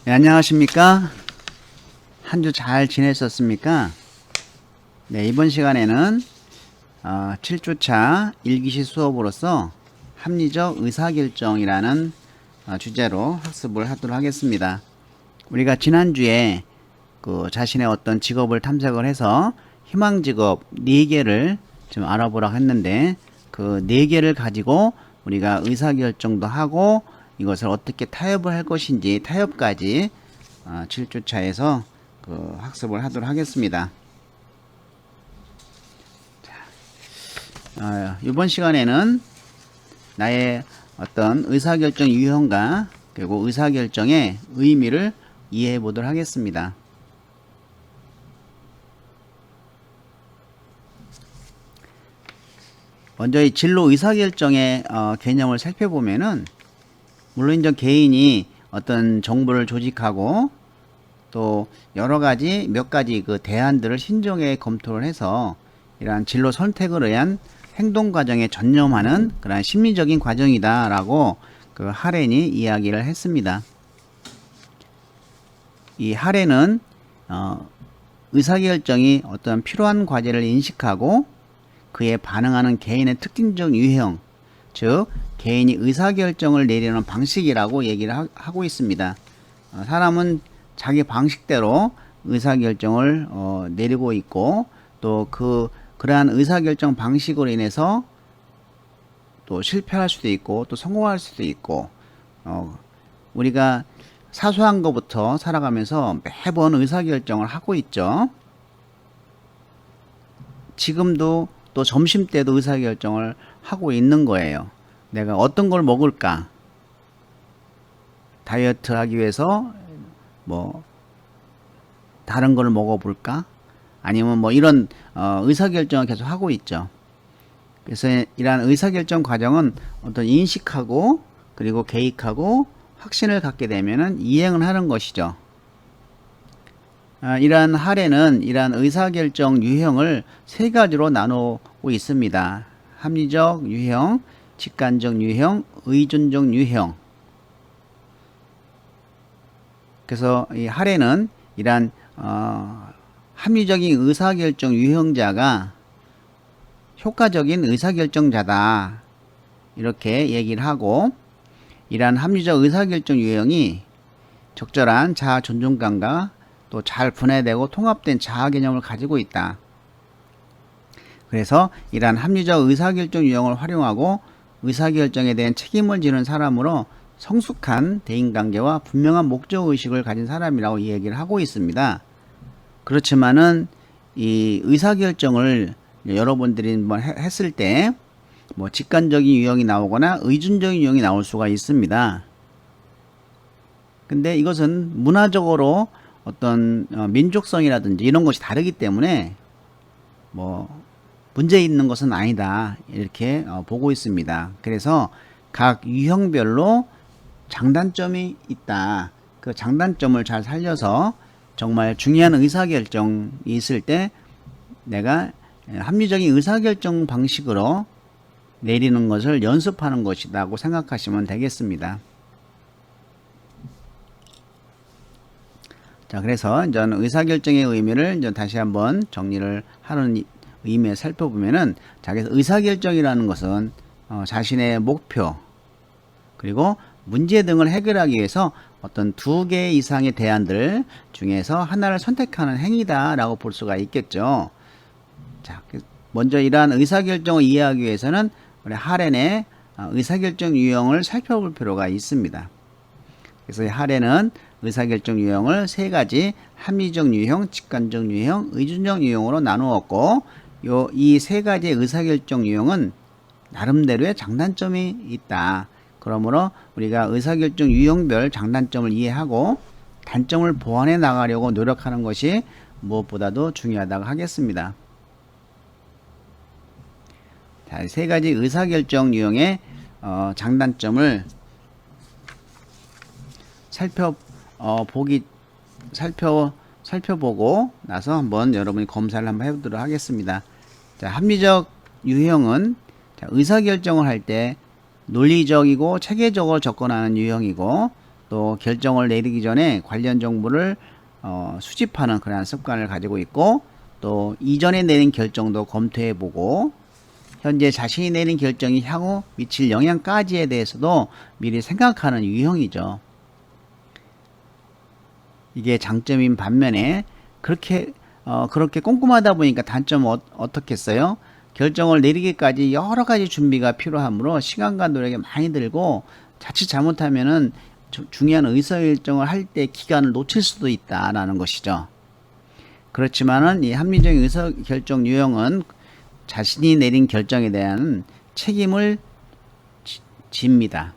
네, 안녕하십니까? 한 주 잘 지냈었습니까? 네, 이번 시간에는 7주차 일기시 수업으로서 합리적 의사결정이라는 주제로 학습을 하도록 하겠습니다. 우리가 지난주에 그 자신의 어떤 직업을 탐색을 해서 희망 직업 4개를 좀 알아보라고 했는데, 그 4개를 가지고 우리가 의사결정도 하고 이것을 어떻게 타협을 할 것인지 타협까지 7주차에서 그 학습을 하도록 하겠습니다. 이번 시간에는 나의 어떤 의사결정 유형과 그리고 의사결정의 의미를 이해해 보도록 하겠습니다. 먼저 이 진로 의사결정의 개념을 살펴보면은, 물론 이제 개인이 어떤 정보를 조직하고 또 여러 가지 몇 가지 그 대안들을 신중하게 검토를 해서 이러한 진로 선택을 위한 행동 과정에 전념하는 그런 심리적인 과정이다라고 그 하렌이 이야기를 했습니다. 이 하렌은 의사결정이 어떤 필요한 과제를 인식하고 그에 반응하는 개인의 특징적 유형, 즉 개인이 의사결정을 내리는 방식이라고 얘기를 하고 있습니다. 사람은 자기 방식대로 의사결정을 내리고 있고, 또 그러한 의사결정 방식으로 인해서 또 실패할 수도 있고 또 성공할 수도 있고, 우리가 사소한 것부터 살아가면서 매번 의사결정을 하고 있죠. 지금도 또 점심때도 의사결정을 하고 있는 거예요. 내가 어떤 걸 먹을까? 다이어트 하기 위해서 뭐 다른 걸 먹어볼까? 아니면 뭐 이런 의사결정을 계속 하고 있죠. 그래서 이러한 의사결정 과정은 어떤 인식하고 그리고 계획하고 확신을 갖게 되면은 이행을 하는 것이죠. 이러한 하렌은 이러한 의사결정 유형을 3가지로 나누고 있습니다. 합리적 유형, 직관적 유형, 의존적 유형. 그래서 이 하렌은 이러한 합리적인 의사결정 유형자가 효과적인 의사결정자다, 이렇게 얘기를 하고, 이러한 합리적 의사결정 유형이 적절한 자아 존중감과 또 잘 분해되고 통합된 자아 개념을 가지고 있다. 그래서 이러한 합리적 의사결정 유형을 활용하고 의사결정에 대한 책임을 지는 사람으로 성숙한 대인관계와 분명한 목적의식을 가진 사람이라고 얘기를 하고 있습니다. 그렇지만은 이 의사결정을 여러분들이 뭐 했을 때 뭐 직관적인 유형이 나오거나 의존적인 유형이 나올 수가 있습니다. 근데 이것은 문화적으로 어떤 민족성이라든지 이런 것이 다르기 때문에 뭐 문제 있는 것은 아니다, 이렇게 보고 있습니다. 그래서 각 유형별로 장단점이 있다. 그 장단점을 잘 살려서 정말 중요한 의사결정이 있을 때 내가 합리적인 의사결정 방식으로 내리는 것을 연습하는 것이라고 생각하시면 되겠습니다. 자, 그래서 이제 의사결정의 의미를 이제 다시 한번 정리를 하는 의미에 살펴보면은, 자기 의사결정이라는 것은 자신의 목표 그리고 문제 등을 해결하기 위해서 어떤 2개 이상의 대안들 중에서 하나를 선택하는 행위다라고 볼 수가 있겠죠. 자, 먼저 이러한 의사결정을 이해하기 위해서는 우리 하렌의 의사결정 유형을 살펴볼 필요가 있습니다. 그래서 하렌은 의사결정 유형을 3가지 합리적 유형, 직관적 유형, 의존적 유형으로 나누었고, 이 3가지의 의사결정 유형은 나름대로의 장단점이 있다. 그러므로 우리가 의사결정 유형별 장단점을 이해하고 단점을 보완해 나가려고 노력하는 것이 무엇보다도 중요하다고 하겠습니다. 자, 3가지 의사결정 유형의 장단점을 살펴보고 나서 한번 여러분이 검사를 한번 해보도록 하겠습니다. 자, 합리적 유형은 의사결정을 할 때 논리적이고 체계적으로 접근하는 유형이고, 또 결정을 내리기 전에 관련 정보를 수집하는 그런 습관을 가지고 있고, 또 이전에 내린 결정도 검토해보고 현재 자신이 내린 결정이 향후 미칠 영향까지에 대해서도 미리 생각하는 유형이죠. 이게 장점인 반면에 그렇게 꼼꼼하다 보니까 단점은 어떻겠어요? 결정을 내리기까지 여러 가지 준비가 필요하므로 시간과 노력이 많이 들고, 자칫 잘못하면은 중요한 의사결정을 할 때 기간을 놓칠 수도 있다라는 것이죠. 그렇지만은 이 합리적인 의사결정 유형은 자신이 내린 결정에 대한 책임을 집니다.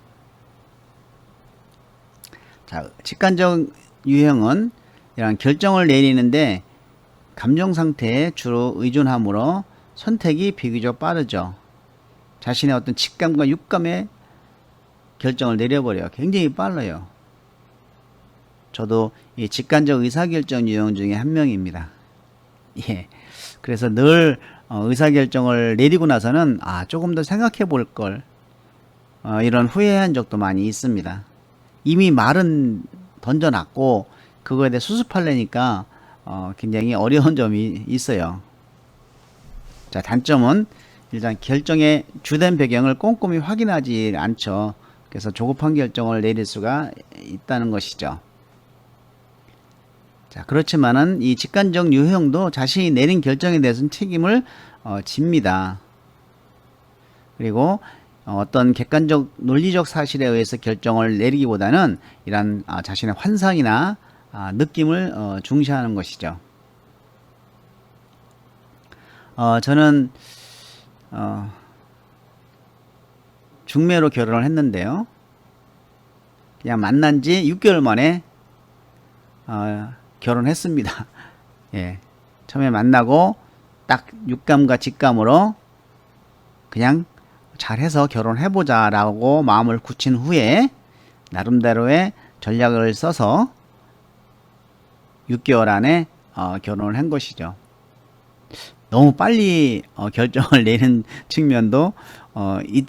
자, 직관적 유형은 이런 결정을 내리는데 감정 상태에 주로 의존하므로 선택이 비교적 빠르죠. 자신의 어떤 직감과 육감에 결정을 내려버려요. 굉장히 빨라요. 저도 이 직관적 의사결정 유형 중에 한 명입니다. 예. 그래서 늘 의사결정을 내리고 나서는 조금 더 생각해 볼 걸, 이런 후회한 적도 많이 있습니다. 이미 말은 던져놨고 그거에 대해 수습하려니까 굉장히 어려운 점이 있어요. 자, 단점은 일단 결정의 주된 배경을 꼼꼼히 확인하지 않죠. 그래서 조급한 결정을 내릴 수가 있다는 것이죠. 자, 그렇지만은 이 직관적 유형도 자신이 내린 결정에 대해서는 책임을 집니다. 그리고 어떤 객관적 논리적 사실에 의해서 결정을 내리기보다는 이런 자신의 환상이나 느낌을 중시하는 것이죠. 저는 중매로 결혼을 했는데요. 그냥 만난 지 6개월 만에 결혼했습니다. 예. 처음에 만나고 딱 육감과 직감으로 그냥 잘해서 결혼해보자 라고 마음을 굳힌 후에 나름대로의 전략을 써서 6개월 안에 결혼을 한 것이죠. 너무 빨리 결정을 내는 측면도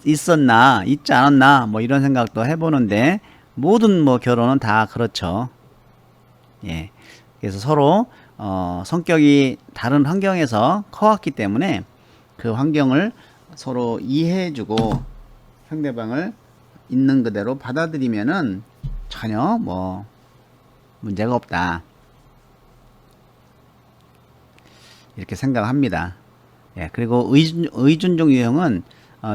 있었나 있지 않았나 뭐 이런 생각도 해보는데, 모든 결혼은 다 그렇죠. 예. 그래서 서로 성격이 다른 환경에서 커왔기 때문에 그 환경을 서로 이해해주고 상대방을 있는 그대로 받아들이면은 전혀 문제가 없다, 이렇게 생각합니다. 예, 그리고 의존적 유형은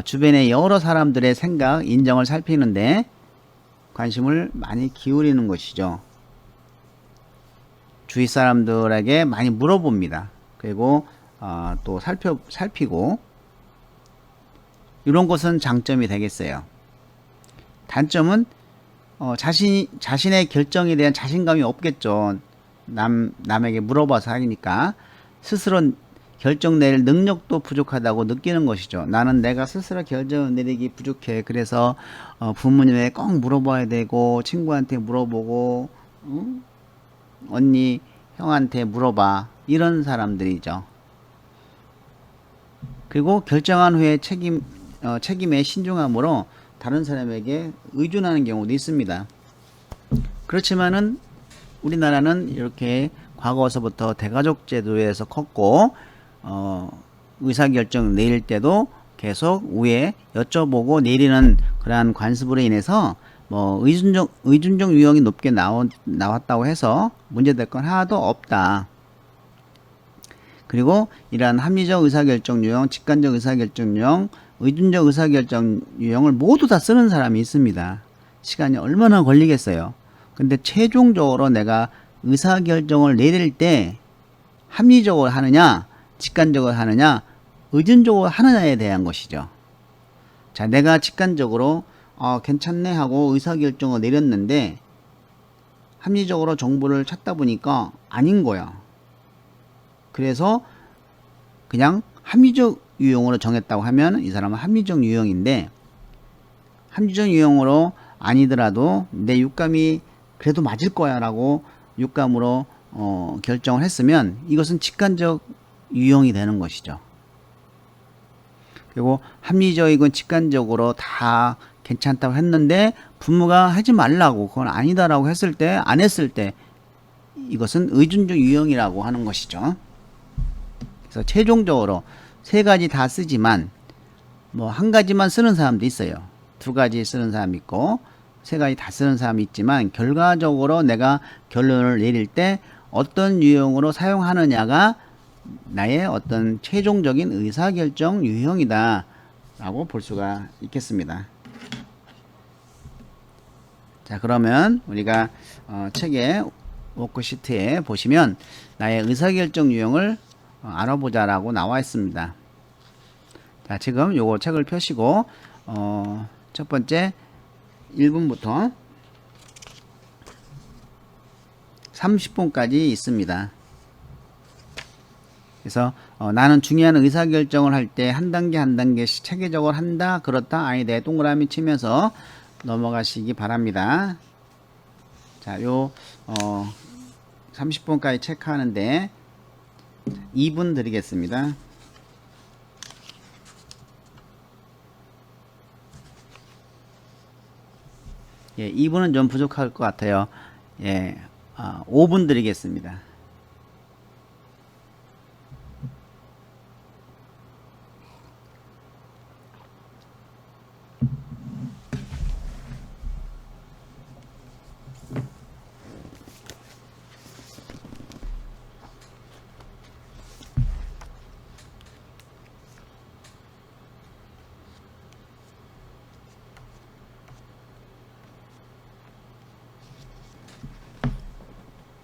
주변의 여러 사람들의 생각, 인정을 살피는데 관심을 많이 기울이는 것이죠. 주위 사람들에게 많이 물어봅니다. 그리고 또 살피고, 이런 것은 장점이 되겠어요. 단점은 자신의 결정에 대한 자신감이 없겠죠. 남에게 물어봐서 하니까 스스로 결정 내릴 능력도 부족하다고 느끼는 것이죠. 나는 내가 스스로 결정 내리기 부족해. 그래서 부모님에게 꼭 물어봐야 되고, 친구한테 물어보고, 언니, 형한테 물어봐. 이런 사람들이죠. 그리고 결정한 후에 책임에 신중함으로 다른 사람에게 의존하는 경우도 있습니다. 그렇지만은 우리나라는 이렇게 과거서부터 대가족 제도에서 컸고, 의사결정 내릴 때도 계속 위에 여쭤보고 내리는 그러한 관습으로 인해서 의존적 유형이 높게 나왔다고 해서 문제될 건 하나도 없다. 그리고 이러한 합리적 의사결정 유형, 직관적 의사결정 유형, 의존적 의사결정 유형을 모두 다 쓰는 사람이 있습니다. 시간이 얼마나 걸리겠어요. 근데 최종적으로 내가 의사결정을 내릴 때 합리적으로 하느냐, 직관적으로 하느냐, 의존적으로 하느냐에 대한 것이죠. 자, 내가 직관적으로 괜찮네 하고 의사결정을 내렸는데 합리적으로 정보를 찾다 보니까 아닌 거야. 그래서 그냥 합리적 유형으로 정했다고 하면 이 사람은 합리적 유형인데, 합리적 유형으로 아니더라도 내 육감이 그래도 맞을 거야 라고 육감으로 결정을 했으면 이것은 직관적 유형이 되는 것이죠. 그리고 합리적이건 직관적으로 다 괜찮다고 했는데 부모가 하지 말라고 그건 아니다라고 했을 때 안 했을 때 이것은 의존적 유형이라고 하는 것이죠. 그래서 최종적으로 세 가지 다 쓰지만 뭐 한 가지만 쓰는 사람도 있어요. 두 가지 쓰는 사람 있고 세 가지 다 쓰는 사람이 있지만 결과적으로 내가 결론을 내릴 때 어떤 유형으로 사용하느냐가 나의 어떤 최종적인 의사결정 유형이다 라고 볼 수가 있겠습니다. 자, 그러면 우리가 책의 워크시트에 보시면 나의 의사결정 유형을 알아보자 라고 나와 있습니다. 자, 지금 요거 책을 펴시고 첫 번째 1분부터 30분까지 있습니다. 그래서 나는 중요한 의사결정을 할 때 한 단계 한 단계씩 체계적으로 한다 그렇다 아니다 동그라미 치면서 넘어가시기 바랍니다. 자, 요 30분까지 체크하는데 2분 드리겠습니다. 예, 2분은 좀 부족할 것 같아요. 예, 5분 드리겠습니다.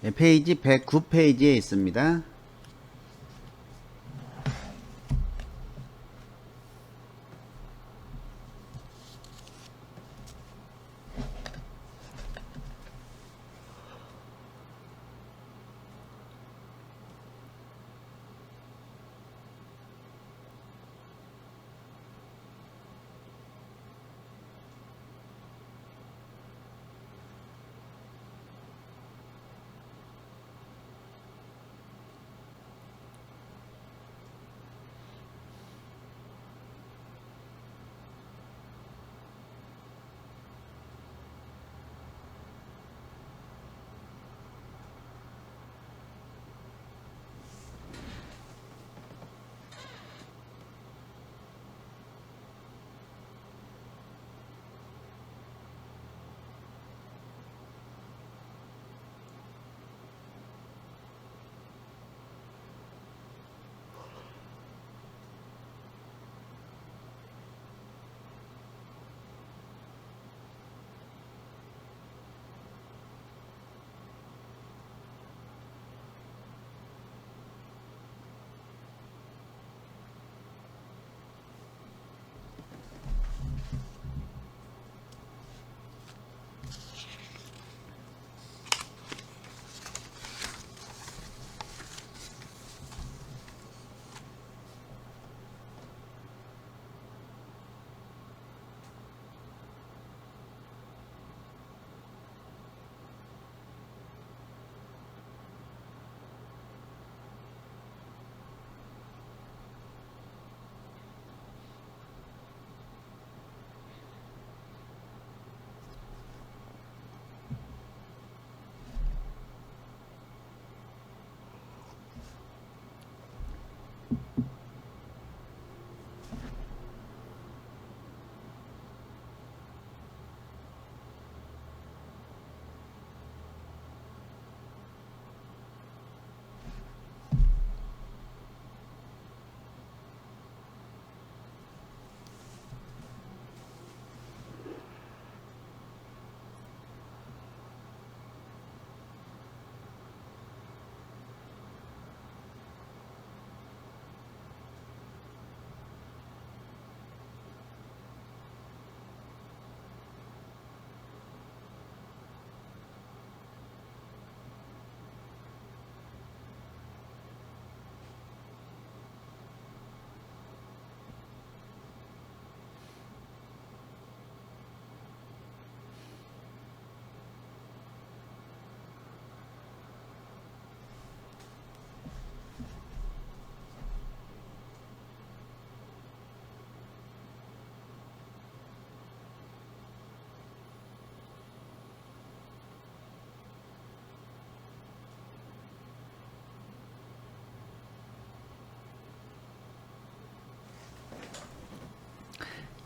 예, 페이지 109페이지에 있습니다.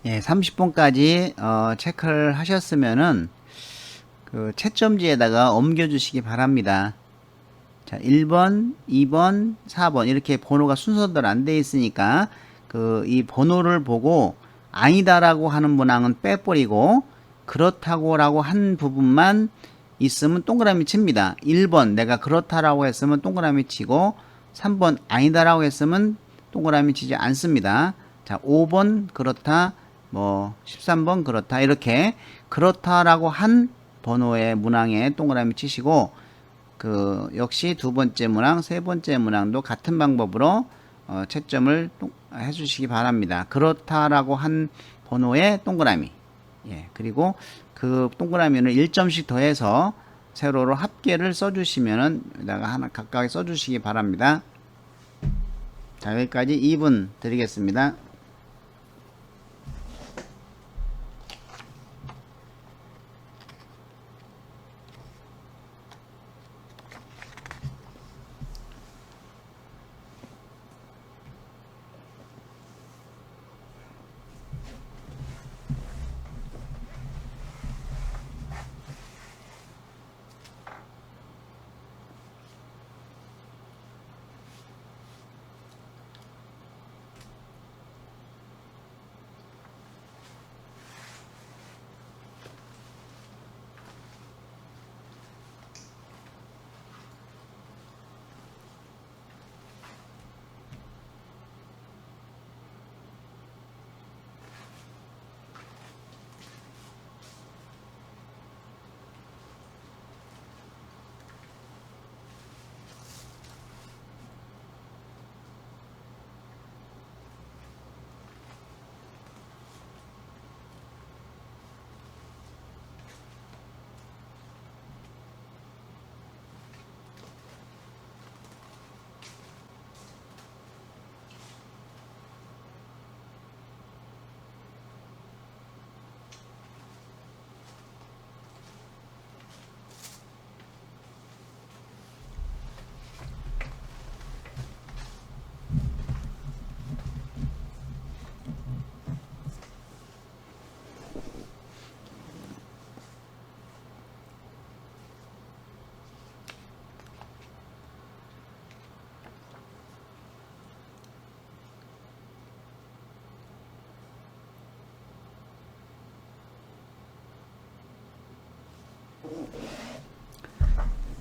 예, 30번까지 체크를 하셨으면은 그 채점지에다가 옮겨주시기 바랍니다. 자, 1번, 2번, 4번 이렇게 번호가 순서대로 안 돼 있으니까 그 이 번호를 보고 아니다라고 하는 문항은 빼버리고 그렇다고라고 한 부분만 있으면 동그라미 칩니다. 1번 내가 그렇다라고 했으면 동그라미 치고 3번 아니다라고 했으면 동그라미 치지 않습니다. 자, 5번 그렇다, 뭐 13번 그렇다 이렇게 그렇다라고 한 번호의 문항에 동그라미 치시고 그 역시 두 번째 문항, 세 번째 문항도 같은 방법으로 채점을 해주시기 바랍니다. 그렇다라고 한 번호의 동그라미. 예, 그리고 그 동그라미는 1점씩 더해서 세로로 합계를 써주시면은 여기다가 하나 각각 써주시기 바랍니다. 자, 여기까지 2분 드리겠습니다.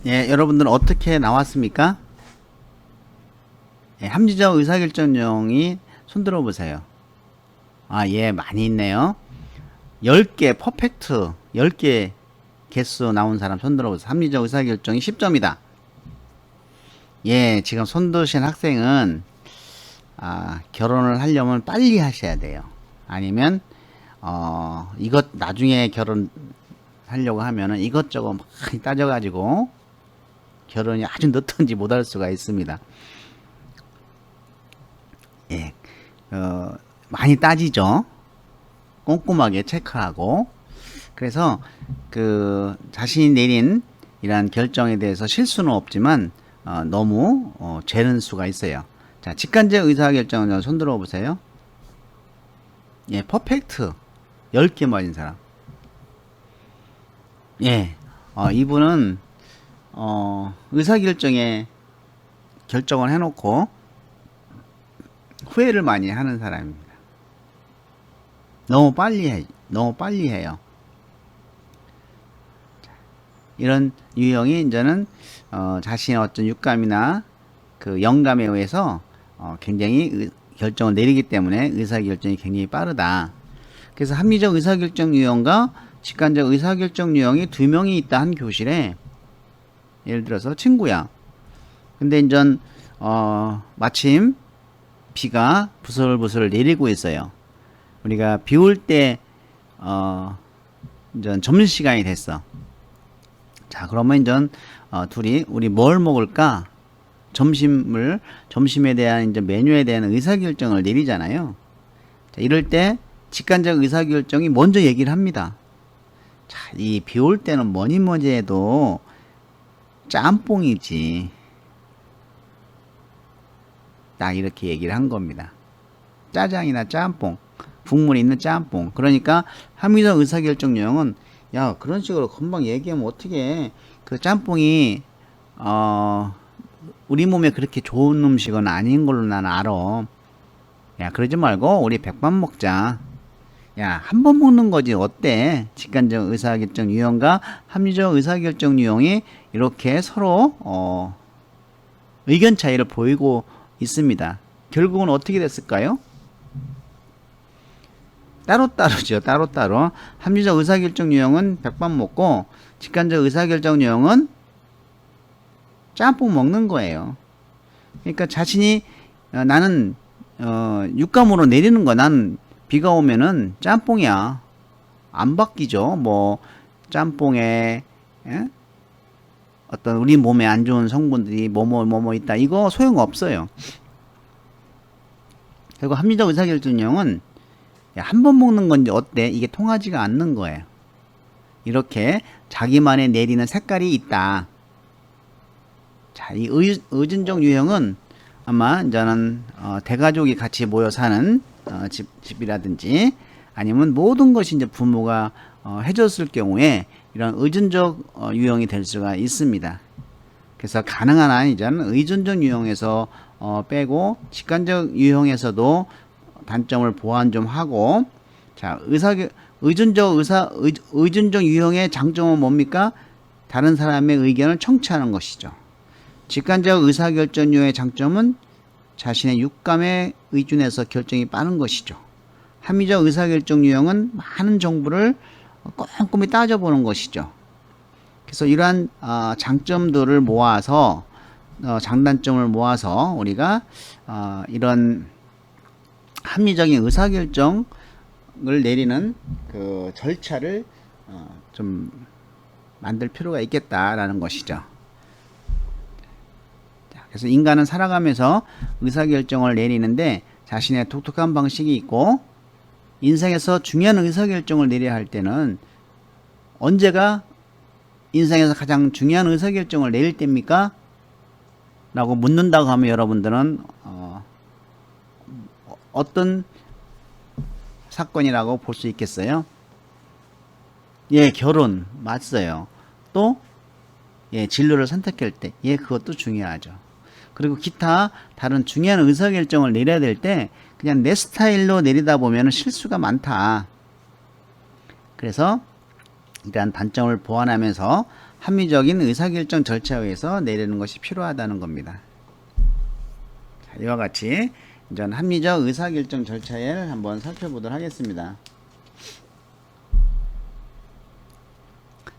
예, 여러분들은 어떻게 나왔습니까? 예, 합리적 의사결정형이 손 들어보세요. 아, 예, 많이 있네요. 10개, 퍼펙트 10개 개수 나온 사람 손 들어보세요. 합리적 의사결정이 10점이다. 예, 지금 손 드신 학생은 결혼을 하려면 빨리 하셔야 돼요. 아니면 이것 나중에 결혼하려고 하면은 이것저것 많이 따져가지고 결혼이 아주 늦든지 못할 수가 있습니다. 예, 많이 따지죠. 꼼꼼하게 체크하고. 그래서 그 자신이 내린 이러한 결정에 대해서 실수는 없지만 너무 재는 수가 있어요. 자, 직관적 의사결정은 손 들어 보세요. 예, 퍼펙트 10개 맞은 사람. 예, 이분은 의사결정에 결정을 해놓고 후회를 많이 하는 사람입니다. 너무 빨리 해요. 이런 유형이 이제는 자신의 어떤 육감이나 그 영감에 의해서 굉장히 결정을 내리기 때문에 의사결정이 굉장히 빠르다. 그래서 합리적 의사결정 유형과 직관적 의사결정 유형이 두 명이 있다 한 교실에, 예를 들어서 친구야. 근데 이제 마침 비가 부슬부슬 내리고 있어요. 우리가 비 올 때 이제 점심시간이 됐어. 자, 그러면 이제 둘이 우리 뭘 먹을까? 점심에 대한 이제 메뉴에 대한 의사결정을 내리잖아요. 자, 이럴 때 직관적 의사결정이 먼저 얘기를 합니다. 자, 이 비 올 때는 뭐니 해도 짬뽕이지. 딱 이렇게 얘기를 한 겁니다. 짜장이나 짬뽕. 국물이 있는 짬뽕. 그러니까 합리적 의사결정 유형은 야 그런 식으로 금방 얘기하면 어떻게 그 짬뽕이 우리 몸에 그렇게 좋은 음식은 아닌 걸로 나는 알아. 야 그러지 말고 우리 백반 먹자. 야 한 번 먹는 거지 어때? 직관적 의사결정 유형과 합리적 의사결정 유형이 이렇게 서로 의견 차이를 보이고 있습니다. 결국은 어떻게 됐을까요? 따로따로죠. 따로따로. 합리적 의사결정 유형은 백반 먹고 직관적 의사결정 유형은 짬뽕 먹는 거예요. 그러니까 자신이 나는 육감으로 내리는 거. 난 비가 오면은 짬뽕이야. 안 바뀌죠. 뭐 짬뽕에 어떤 우리 몸에 안 좋은 성분들이 뭐뭐 있다. 이거 소용없어요. 그리고 합리적 의사결정 유형은 한 번 먹는 건지 어때? 이게 통하지가 않는 거예요. 이렇게 자기만의 내리는 색깔이 있다. 자, 이 의존적 유형은 아마 저는 대가족이 같이 모여 사는 집이라든지 아니면 모든 것이 이제 부모가 해줬을 경우에 이런 의존적 유형이 될 수가 있습니다. 그래서 가능한 한 이제는 의존적 유형에서 빼고 직관적 유형에서도 단점을 보완 좀 하고, 자, 의존적 유형의 장점은 뭡니까? 다른 사람의 의견을 청취하는 것이죠. 직관적 의사결정 유형의 장점은 자신의 육감에 의존해서 결정이 빠른 것이죠. 합리적 의사결정 유형은 많은 정보를 꼼꼼히 따져보는 것이죠. 그래서 이러한 장점들을 모아서 장단점을 모아서 우리가 이런 합리적인 의사결정을 내리는 그 절차를 좀 만들 필요가 있겠다라는 것이죠. 그래서 인간은 살아가면서 의사결정을 내리는데 자신의 독특한 방식이 있고, 인생에서 중요한 의사결정을 내려야 할 때는 언제가 인생에서 가장 중요한 의사결정을 내릴 때입니까? 라고 묻는다고 하면 여러분들은 어떤 사건이라고 볼 수 있겠어요? 예, 결혼 맞어요. 또 예, 진로를 선택할 때 예, 그것도 중요하죠. 그리고 기타 다른 중요한 의사결정을 내려야 될 때 그냥 내 스타일로 내리다 보면 실수가 많다. 그래서 이러한 단점을 보완하면서 합리적인 의사결정 절차에 의해서 내리는 것이 필요하다는 겁니다. 자, 이와 같이 이제 합리적 의사결정 절차를 한번 살펴보도록 하겠습니다.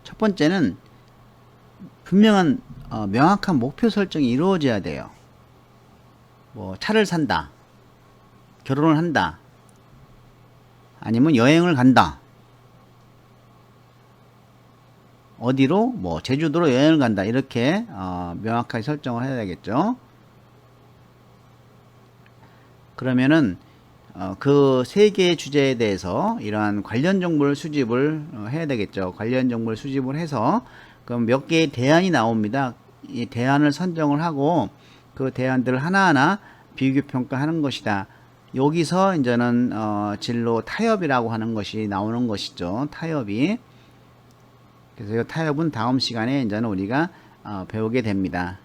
첫 번째는 분명한 명확한 목표 설정이 이루어져야 돼요. 뭐 차를 산다, 결혼을 한다, 아니면 여행을 간다, 어디로 뭐 제주도로 여행을 간다, 이렇게 명확하게 설정을 해야 되겠죠. 그러면은 그 세 개의 주제에 대해서 이러한 관련 정보를 수집을 해야 되겠죠. 관련 정보를 수집을 해서 그럼 몇 개의 대안이 나옵니다. 이 대안을 선정을 하고 그 대안들을 하나하나 비교 평가하는 것이다. 여기서 이제는 진로 타협이라고 하는 것이 나오는 것이죠. 타협이. 그래서 이 타협은 다음 시간에 이제는 우리가 배우게 됩니다.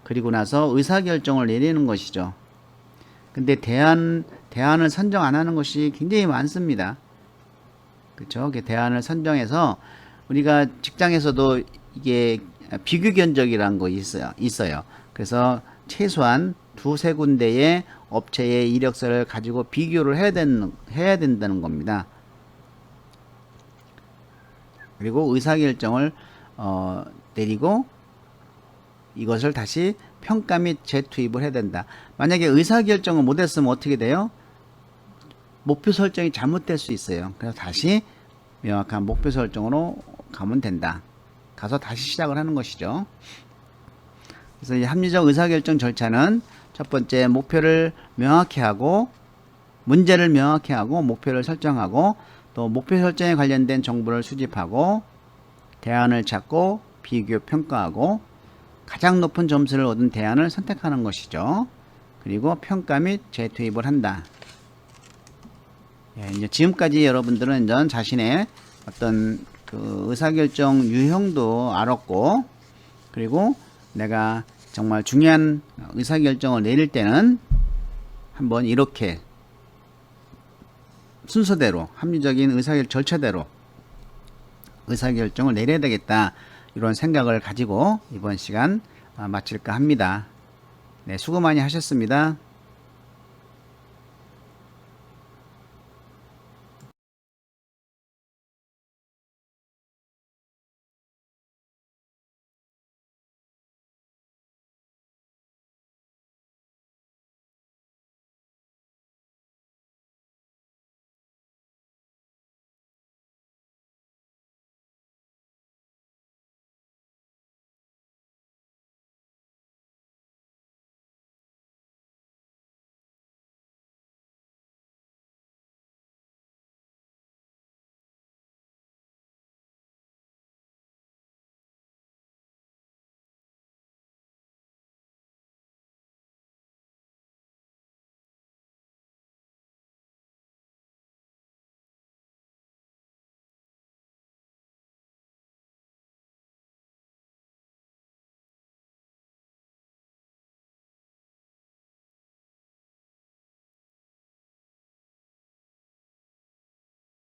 그리고 나서 의사결정을 내리는 것이죠. 근데 대안을 선정 안 하는 것이 굉장히 많습니다. 그렇죠? 대안을 선정해서 우리가 직장에서도 이게 비교 견적이라는 거 있어요. 그래서 최소한 두세 군데의 업체의 이력서를 가지고 비교를 해야 된다는 겁니다. 그리고 의사결정을 내리고 이것을 다시 평가 및 재투입을 해야 된다. 만약에 의사결정을 못했으면 어떻게 돼요? 목표 설정이 잘못될 수 있어요. 그래서 다시 명확한 목표 설정으로 가면 된다. 가서 다시 시작을 하는 것이죠. 그래서 이 합리적 의사결정 절차는 첫 번째 목표를 명확히 하고, 문제를 명확히 하고, 목표를 설정하고, 또 목표 설정에 관련된 정보를 수집하고, 대안을 찾고, 비교 평가하고, 가장 높은 점수를 얻은 대안을 선택하는 것이죠. 그리고 평가 및 재투입을 한다. 예, 이제 지금까지 여러분들은 이제 자신의 어떤 그 의사결정 유형도 알았고, 그리고 내가 정말 중요한 의사결정을 내릴 때는 한번 이렇게 순서대로 합리적인 의사결정 절차대로 의사결정을 내려야 되겠다, 이런 생각을 가지고 이번 시간 마칠까 합니다. 네, 수고 많이 하셨습니다.